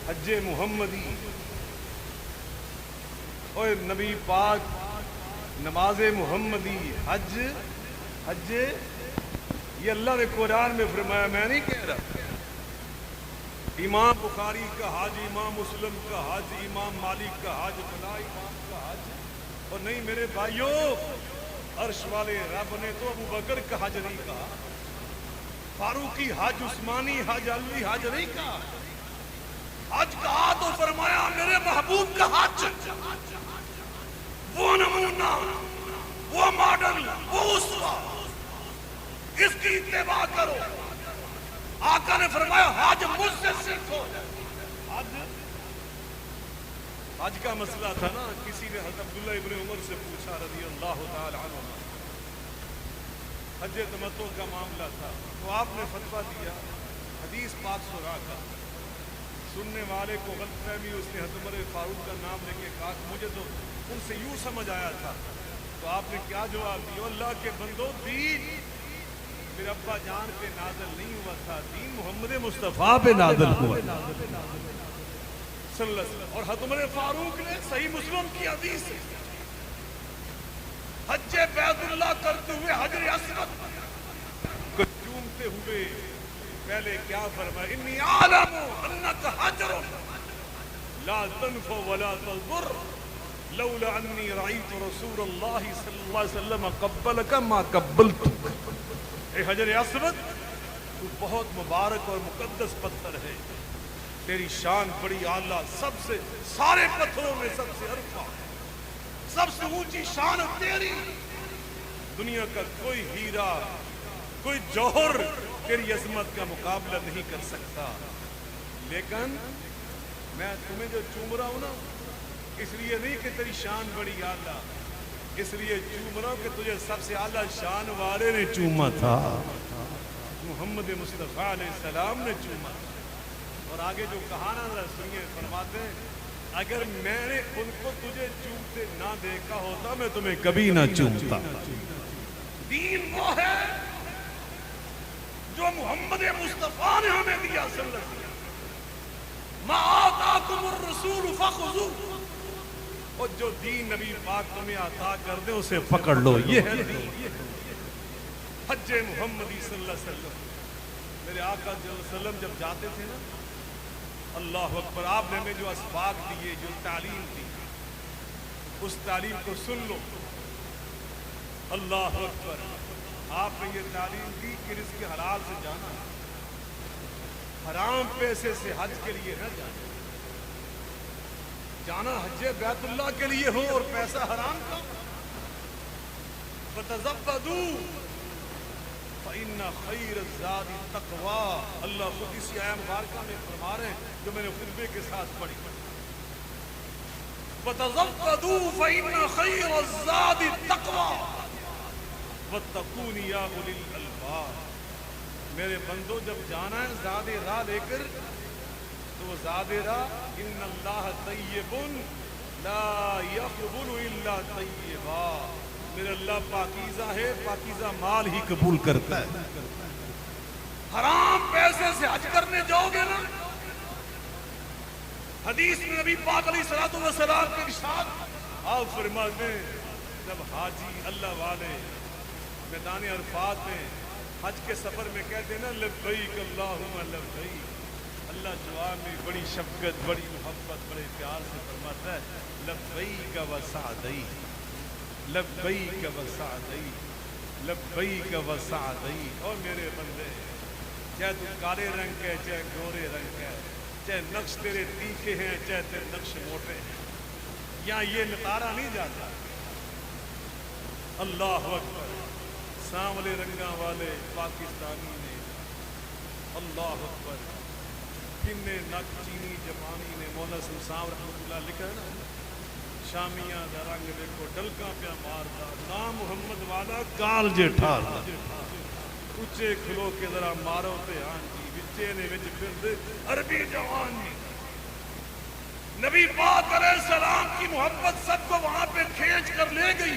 حج محمدی۔ اور نبی پاک نماز محمدی، حج یہ اللہ نے قرآن میں فرمایا، میں نہیں کہہ رہا۔ امام بخاری کا حج، امام مسلم کا حج، امام مالک کا حج، فلاں امام کا حج، اور نہیں میرے بھائیوں، عرش والے رب نے تو ابو بکر کا حج نہیں کہا، فاروقی حج، عثمانی حج، علوی حج نہیں کہا۔ حج کہا تو فرمایا میرے محبوب کا حج، وہ نمونہ، وہ ماڈل، وہ اسوہ، اس کی اتباع کرو۔ آقا نے فرمایا حج مجھ سے سیکھو۔ حج کا مسئلہ تھا نا، کسی نے حضرت عبداللہ ابن عمر سے پوچھا رضی اللہ تعالی عنہ، حج تمتع کا معاملہ تھا، تو آپ نے فتویٰ دیا حدیث پاک سنا کا، سننے والے کو غلط فہمی، اس نے حضرت عمر فاروق کا نام لے کے کہا، مجھے تو ان سے یوں سمجھ آیا تھا، تو آپ نے کیا جواب دیا؟ اللہ کے بندو، دین میرے ابا جان پہ نازل نہیں ہوا تھا، دین محمد مصطفیٰ پہ نازل ہوا صلی اللہ علیہ وسلم۔ اور حضرت عمر فاروق نے صحیح مسلم کی حدیث ہے، حج بیت اللہ کرتے ہوئے حجر اسود کو چومتے ہوئے پہلے کیا فرمایا؟ انی اعلم انک حجر لا تنفع ولا تضر لولا انی رأیت رسول اللہ صلی اللہ علیہ وسلم قبلک ما قبلتک۔ اے حجر اسود، تو بہت مبارک اور مقدس پتھر ہے، تیری شان بڑی اعلیٰ، سب سے سارے پتھروں میں سب سے عرفہ، سب سے اونچی شان تیری، دنیا کا کوئی ہیرا، کوئی جوہر تیری عظمت کا مقابلہ نہیں کر سکتا۔ لیکن میں تمہیں جو چوم رہا ہوں نا، اس لیے نہیں کہ تیری شان بڑی اعلیٰ، اس لیے چوم رہا ہوں کہ تجھے سب سے اعلیٰ شان والے نے چوما تھا، محمد مصطفیٰ علیہ السلام نے چوما تھا۔ اور آگے جو کہانا ذرا سنیے، فرماتے ہیں اگر میں نے ان کو تجھے چومتے نہ دیکھا ہوتا میں تمہیں کبھی نہ چومتا۔ دین وہ ہے جو محمد مصطفیٰ نے ہمیں دیا صلی اللہ علیہ وسلم، ما آتاکم الرسول فخذوہ، اور جو دین نبی پاک تمہیں عطا کر دے اسے پکڑ لو، یہ ہے دین۔ حج محمدی صلی اللہ علیہ وسلم، میرے آقا صلی اللہ علیہ وسلم جب جاتے تھے نا، اللہ اکبر، آپ نے ہمیں جو اسباق دیے، جو تعلیم دی، اس تعلیم کو سن لو۔ اللہ اکبر، آپ نے یہ تعلیم دی کہ رزق حلال سے جانا، حرام پیسے سے حج کے لیے نہ جانا، جانا حج بیت اللہ کے لیے ہو اور پیسہ حرام کا۔ فَتَزَبَّدُوا فإن خیر الزاد التقوی، اللہ خود اسی آیہ مبارکہ میں فرما رہے ہیں جو میں نے خطبے کے ساتھ پڑھی، وَتَزَوَّدُوا فَإِنَّ خَيْرَ الزَّادِ التَّقْوَىٰ وَاتَّقُونِ يَا أُولِي الْأَلْبَابِ۔ میرے بندو جب جانا ہے زاد راہ لے کر تو وہ زاد راہ ان اللہ طیب لا یقبل الا طیبا، میرے اللہ پاکیزہ ہے، پاکیزہ مال ہی قبول کرتا ہے۔ حرام پیسے سے حج کرنے جاؤ گے نا، حدیث میں نبی پاک علیہ الصلوۃ والسلام کے ارشاد آپ فرماتے ہیں جب حاجی اللہ والے میدان عرفات میں حج کے سفر میں کہتے ہیں نا لبیک اللہم لبیک، اللہ جواب میں بڑی شفقت بڑی محبت بڑے پیار سے فرماتا ہے لبیک وسعدی، لبیک وسعدی، لبیک وسعدی۔ اور میرے بندے چاہے تو کالے رنگ کے چاہے گورے رنگ کے، چاہے نقش تیرے تیکھے ہیں چاہے تیرے نقش موٹے ہیں، یہاں یہ نتارا نہیں جاتا۔ اللہ اکبر، سانولے رنگاں والے پاکستانی نے، اللہ اکبر، کنے نک چینی جپانی نے، مولانا صاحب رحمۃ اللہ لکھا ہے نا، شامیاں دا رنگ دیکھو ڈلکاں پیا مارتا، نام محمد والا کال جے ٹھارتا، اچھے کھلو کے ذرا مارو تے ہاں جی، بچے نے وچ پھر عربی جوان جی۔ نبی پاک علیہ السلام کی محبت سب کو وہاں پہ کھینچ کر لے گئی،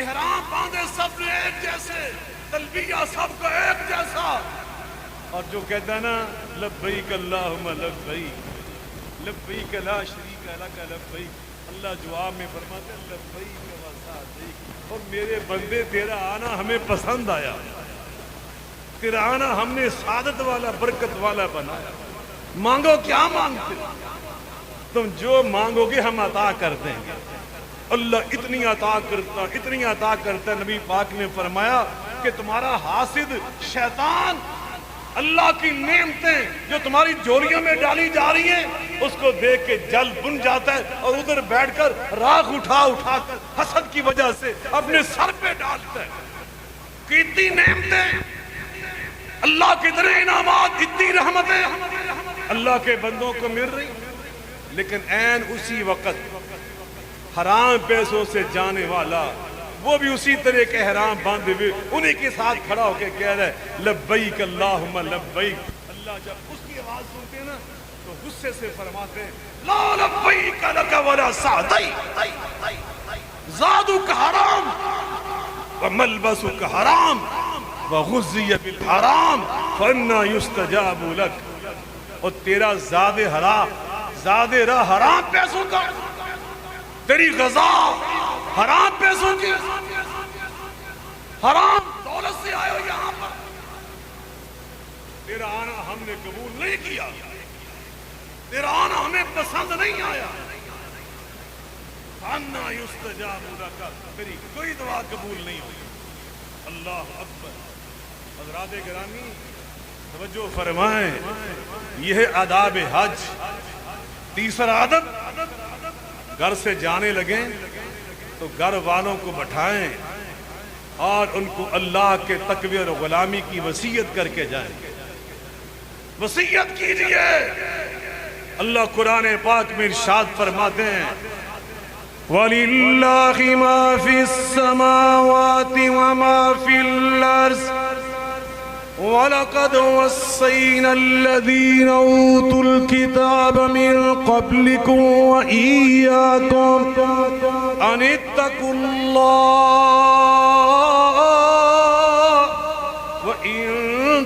احرام باندھے سب نے ایک جیسے، تلبیہ سب کا ایک جیسا، اور جو کہتا ہے نا لبیک اللہم لبیک، لبیک لا شریک لک لبیک، اللہ جواب میں فرماتے ہیں لبیک وسعدیک۔ اور میرے بندے تیرا آنا ہمیں پسند آیا، تیرا آنا ہم نے سعادت والا برکت والا بنایا، مانگو کیا مانگتے تم، جو مانگو گے ہم عطا کر دیں گے۔ اللہ اتنی عطا کرتا اتنی عطا کرتا، نبی پاک نے فرمایا کہ تمہارا حاسد شیطان اللہ کی نعمتیں جو تمہاری جولیوں میں ڈالی جا رہی ہیں اس کو دیکھ کے جل بن جاتا ہے اور ادھر بیٹھ کر راکھ اٹھا اٹھا کر حسد کی وجہ سے اپنے سر پہ ڈالتا ہے۔ کہ اتنی نعمتیں اللہ کے در انعامات، اتنی رحمتیں اللہ کے بندوں کو مل رہی، لیکن عین اسی وقت حرام پیسوں سے جانے والا وہ بھی اسی طرح کے احرام باندھے ہوئے انہی کے ساتھ کھڑا ہو کے کہہ رہا ہے لبیک اللہم لبیک۔ اللہ جب اس کی آواز سنتے ہیں نا تو غصے سے فرماتے ہیں لا لبیک لک ولا سعدی، زادک حرام وملبسک حرام وغزی بالحرام فانا یستجاب لک۔ اور تیرا زاد راہ حرام پیسوں کا، تیری غذا حرام پیسوں کی، حرام دولت سے آئے ہو یہاں پر، تیرا آنا ہم نے قبول نہیں کیا، تیرا آنا ہمیں پسند نہیں آیا، فَأَنَّا يُسْتَجَابُ لَكَ، تیری کوئی دعا قبول نہیں ہوئی۔ اللہ اکبر۔ حضرات گرامی توجہ فرمائیں، یہ ہے آداب حج۔ تیسرا ادب، گھر سے جانے لگیں تو گھر والوں کو بٹھائیں اور ان کو اللہ کے تقوی اور غلامی کی وصیت کر کے جائیں، وصیت کیجئے۔ اللہ قرآن پاک میں ارشاد فرماتے ہیں وَلِلَّهِ مَا فِي السَّمَاوَاتِ وَمَا فِي الْأَرْضِ وَلَقَدْ وَصَّيْنَا الَّذِينَ أُوتُوا الْكِتَابَ مِنْ قَبْلِكُمْ وَإِيَّاكُمْ أَنِ اتَّقُوا اللَّهَ وَإِن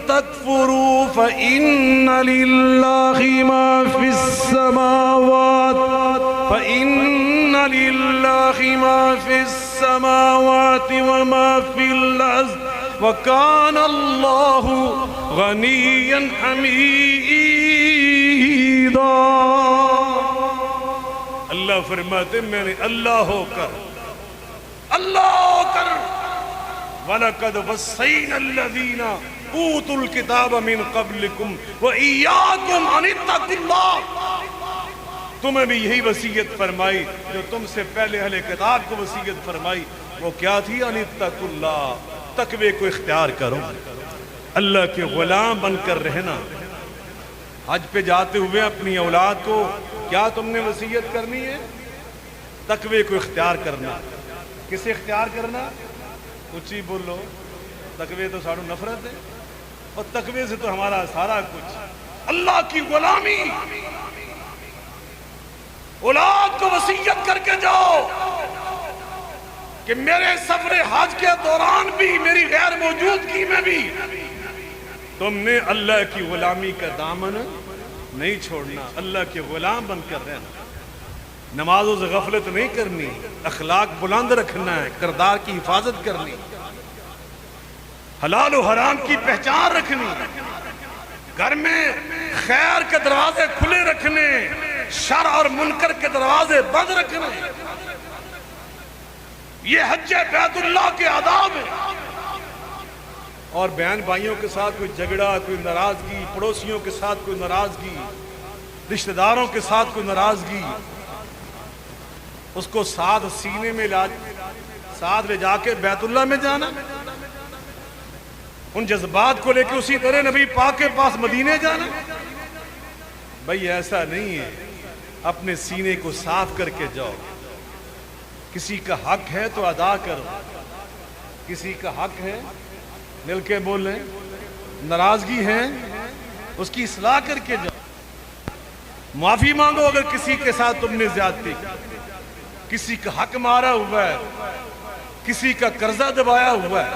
تَكْفُرُوا فَإِنَّ لِلَّهِ مَا فِي السَّمَاوَاتِ وَمَا فِي الْأَرْضِ وَكَانَ اللَّهُ غَنِيًّا حَمِيدًا۔ اللہ فرماتے میں نے اللہ ہو کر وَلَقَدْ وَصَّيْنَا الَّذِينَ أُوتُوا الْكِتَابَ مِنْ قَبْلِكُمْ وَإِيَّاكُمْ أَنِ اتَّقُوا اللَّهَ، تمہیں بھی یہی وصیت فرمائی جو تم سے پہلے اہل کتاب کو وصیت فرمائی، وہ کیا تھی؟ أَنِ اتَّقُوا اللَّهَ، تقوی کو اختیار کرو، اللہ کے غلام بن کر رہنا۔ حج پہ جاتے ہوئے اپنی اولاد کو کیا تم نے وصیت کرنی ہے؟ تقوی کو اختیار کرنا۔ کسے اختیار کرنا؟ اونچی بولو، تقوی تو ساڑھو نفرت ہے، اور تقوی سے تو ہمارا سارا کچھ، اللہ کی غلامی۔ اولاد کو وصیت کر کے جاؤ کہ میرے سفر حج کے دوران بھی، میری غیر موجودگی میں بھی تم نے اللہ کی غلامی کا دامن نہیں چھوڑنا، اللہ کے غلام بن کر رہنا۔ نمازوں سے غفلت نہیں کرنی، اخلاق بلند رکھنا ہے، کردار کی حفاظت کرنی، حلال و حرام کی پہچان رکھنی، گھر میں خیر کے دروازے کھلے رکھنے، شر اور منکر کے دروازے بند رکھنے۔ یہ حج بیت اللہ کے آداب ہیں۔ اور بہن بھائیوں کے ساتھ کوئی جھگڑا، کوئی ناراضگی، پڑوسیوں کے ساتھ کوئی ناراضگی، رشتہ داروں کے ساتھ کوئی ناراضگی، اس کو ساتھ سینے میں ساتھ لے جا کے بیت اللہ میں جانا، ان جذبات کو لے کے اسی طرح نبی پاک کے پاس مدینے جانا۔ بھئی ایسا نہیں ہے، اپنے سینے کو صاف کر کے جاؤ۔ کسی کا حق ہے تو ادا کرو، کسی کا حق ہے مل کے بولیں، ناراضگی ہے اس کی اصلاح کر کے جاؤ، معافی مانگو اگر کسی کے ساتھ تم نے زیادتی کی، کسی کا حق مارا ہوا ہے، کسی کا قرضہ دبایا ہوا ہے۔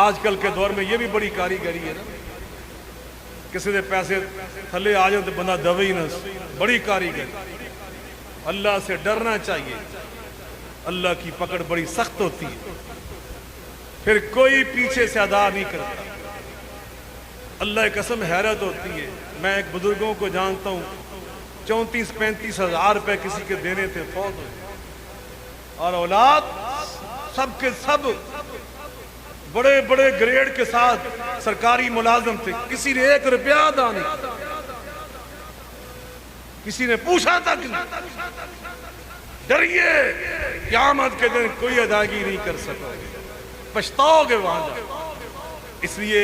آج کل کے دور میں یہ بھی بڑی کاریگری ہے نا، کسی دے پیسے تھلے آ جائیں تو بندہ دبے ہی نہ، بڑی کاریگری۔ اللہ سے ڈرنا چاہیے، اللہ کی پکڑ بڑی سخت ہوتی ہے، پھر کوئی پیچھے سے ادا نہیں کرتا۔ اللہ کی قسم حیرت ہوتی ہے، میں ایک بزرگوں کو جانتا ہوں 34-35 ہزار روپے کسی کے دینے تھے، فوت ہوئے، اور اولاد سب کے سب بڑے بڑے گریڈ کے ساتھ سرکاری ملازم تھے، کسی نے 1 روپیہ ادا نہیں، کسی نے پوچھا تک نہیں۔ ڈریے قیامت کے دن کوئی ادائیگی نہیں کر سکو گے، پچھتاؤ گے وہاں جا۔ اس لیے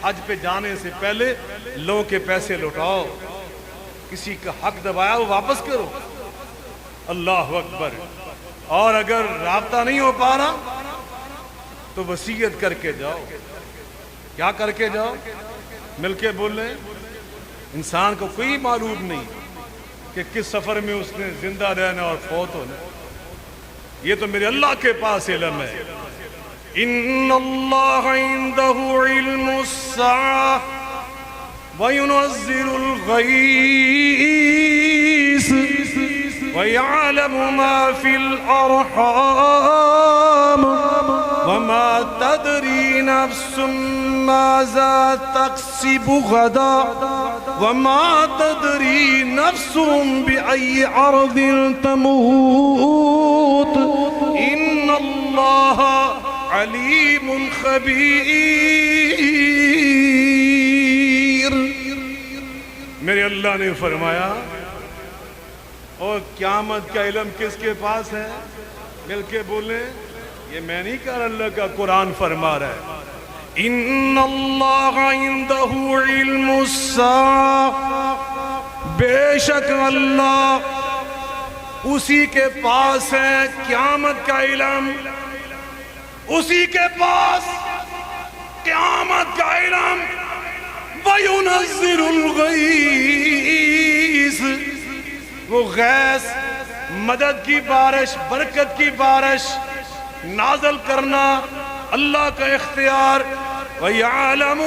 حج پہ جانے سے پہلے لوگوں کے پیسے لوٹاؤ، کسی کا حق دبایا وہ واپس کرو۔ اللہ اکبر۔ اور اگر رابطہ نہیں ہو پا رہا تو وصیت کر کے جاؤ۔ کیا کر کے جاؤ؟ مل کے بول لیں۔ انسان کو کوئی معلوم نہیں کہ کس سفر میں اس نے زندہ رہنا اور فوت ہونا، یہ تو میرے اللہ کے پاس علم ہے۔ ان اللہ عنده علم الساعة وينزل الغيث ويعلم ما في الأرحام وما تدري نفس ماذا تكسب غدا وما تدري نفس بأي أرض تموت إن الله علیم خبیر۔ میرے اللہ نے فرمایا، اور قیامت کا علم کس کے پاس ہے؟ مل کے بولیں۔ یہ میں نہیں کہا، اللہ کا قرآن فرما رہا ہے، ان اللہ عنده علم الساعة، بے شک اللہ اسی کے پاس ہے قیامت کا علم، اسی کے پاس قیامت کا علم۔ وَيُنَزِّلُ الْغَيْثِ، وہ غیث، مدد کی بارش، برکت کی بارش نازل کرنا اللہ کا اختیار۔ وَيَعْلَمُ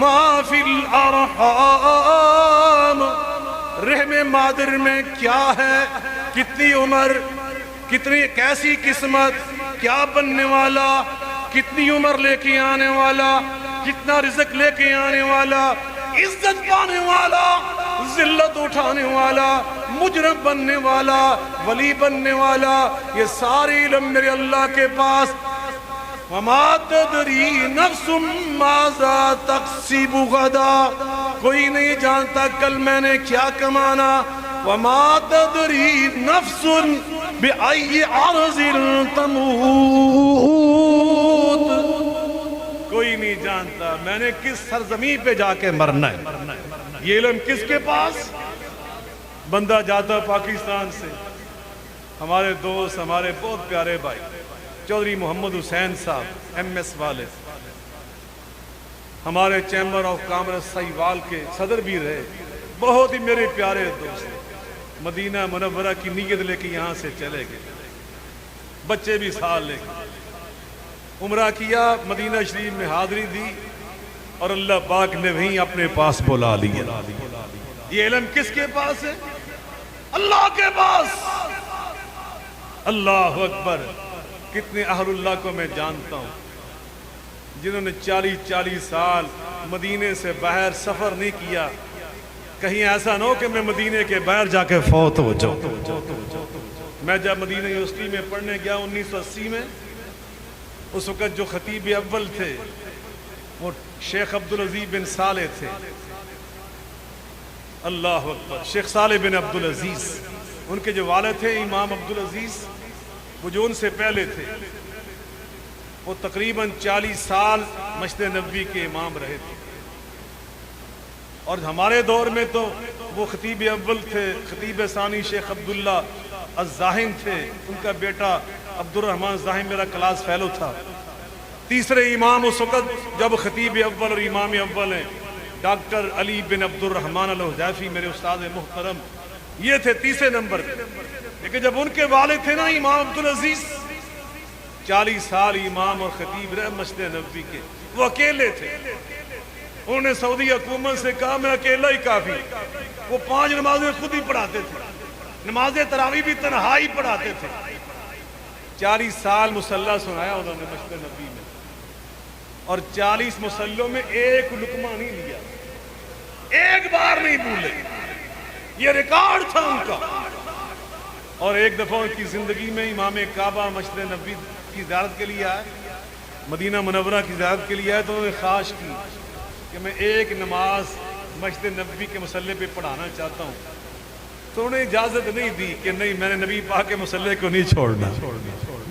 مَا فِي الْأَرْحَامِ، رحم مادر میں کیا ہے، کتنی عمر، کتنی کیسی قسمت، کیا بننے والا، کتنی عمر لے کے آنے والا، کتنا رزق لے کے آنے والا، عزت پانے والا، ذلت اٹھانے والا، مجرم بننے والا، ولی بننے والا، یہ ساری علم میرے اللہ کے پاس۔ وَمَا تَدْرِي نَفْسٌ مَاذَا تَكْسِبُ غَدًا، کوئی نہیں جانتا کل میں نے کیا کمانا۔ وَمَا تَدْرِي نَفْسٌ بِأَيِّ أَرْضٍ تَمُوتُ، جانتا میں نے کس سرزمین پہ جا کے مرنا ہے. یہ علم کس کے پاس؟ بندہ جاتا پاکستان سے، ہمارے دوست، ہمارے بہت پیارے بھائی چودھری محمد حسین صاحب ایم ایس والے، ہمارے چیمبر آف کامرس سہیوال کے صدر بھی رہے، بہت ہی میرے پیارے دوست، مدینہ منورہ کی نیت لے کے یہاں سے چلے گئے، بچے بھی ساتھ لے گئے، عمرہ کیا، مدینہ شریف میں حاضری دی، اور اللہ پاک نے وہیں اپنے پاس بلا لیا. یہ علم کس کے پاس ہے؟ اللہ کے پاس. اللہ اکبر. کتنے اہل اللہ کو میں جانتا ہوں جنہوں نے 40 سال مدینے سے باہر سفر نہیں کیا. کہیں ایسا نہ ہو کہ میں مدینے کے باہر جا کے فوت ہو جاؤں. میں جب مدینہ یونیورسٹی میں پڑھنے گیا 1980 میں، اس وقت جو خطیب اول تھے وہ شیخ عبدالعزیز بن صالح تھے. اللہ اکبر. شیخ صالح بن عبدالعزیز، ان کے جو والد تھے امام عبدالعزیز، وہ جو ان سے پہلے تھے، وہ تقریباً 40 سال مسجد نبوی کے امام رہے تھے. اور ہمارے دور میں تو وہ خطیب اول تھے. خطیب ثانی شیخ عبداللہ الزاہم تھے، ان کا بیٹا عبد الرحمن زاہم میرا کلاس فیلو تھا. تیسرے امام اس وقت جب خطیب اول اور امام اول ہیں ڈاکٹر علی بن عبد الرحمن الحذیفی، میرے استاد محترم، یہ تھے تیسرے نمبر پہ. لیکن جب ان کے والد تھے نا امام عبدالعزیز، 40 سال امام اور خطیب رہے مسجد نبوی کے، وہ اکیلے تھے. انہوں نے سعودی حکومت سے کہا میں اکیلا ہی کافی. وہ 5 نمازیں خود ہی پڑھاتے تھے، نماز تراویح بھی تنہائی پڑھاتے تھے. 40 سال مصلی سنایا انہوں نے مسجد نبوی میں، اور 40 مصلوں میں ایک لقمہ نہیں لیا، ایک بار نہیں بھولے. یہ ریکارڈ تھا ان کا. اور ایک دفعہ ان کی زندگی میں امام کعبہ مسجد نبوی کی زیارت کے لیے آئے، مدینہ منورہ کی زیارت کے لیے آئے، تو انہوں نے خواہش کی کہ میں ایک نماز مسجد نبوی کے مصلی پہ پڑھانا چاہتا ہوں. تو انہیں اجازت نہیں دی کہ نہیں، میں نے نبی پاک کے مصلی کو نہیں چھوڑنا،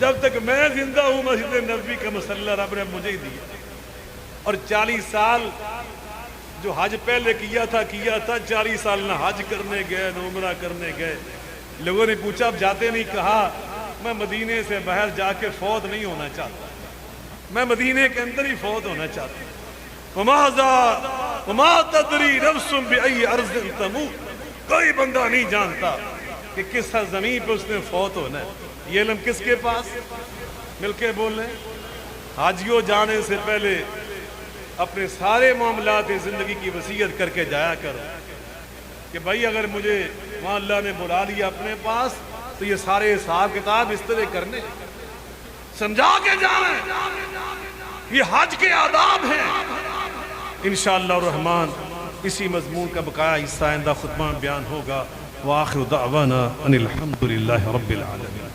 جب تک میں زندہ ہوں مسجد نبوی کا مصلی رب نے مجھے ہی دیا. اور 40 سال جو حج پہلے کیا تھا 40 سال نہ حج کرنے گئے نہ عمرہ کرنے گئے. لوگوں نے پوچھا اب جاتے نہیں؟ کہا میں مدینے سے باہر جا کے فوت نہیں ہونا چاہتا، میں مدینے کے اندر ہی فوت ہونا چاہتا ہوں. وما تدری نفس بأی ارض تموت. کوئی بندہ نہیں جانتا کہ کس زمین پہ اس نے فوت ہونا ہے. یہ علم کس کے پاس؟ مل کے بول رہے ہیں. حاجیوں جانے سے پہلے اپنے سارے معاملات زندگی کی وصیت کر کے جایا کرو کہ بھائی اگر مجھے وہاں اللہ نے بلا لیا اپنے پاس تو یہ سارے حساب کتاب اس طرح کرنے، سمجھا کے جانا ہے. یہ حج کے آداب ہیں. انشاءاللہ الرحمن اسی مضمون کا بقایا حصہ آئندہ خطبہ بیان ہوگا. وآخر دعوانا ان الحمدللہ رب العالمین.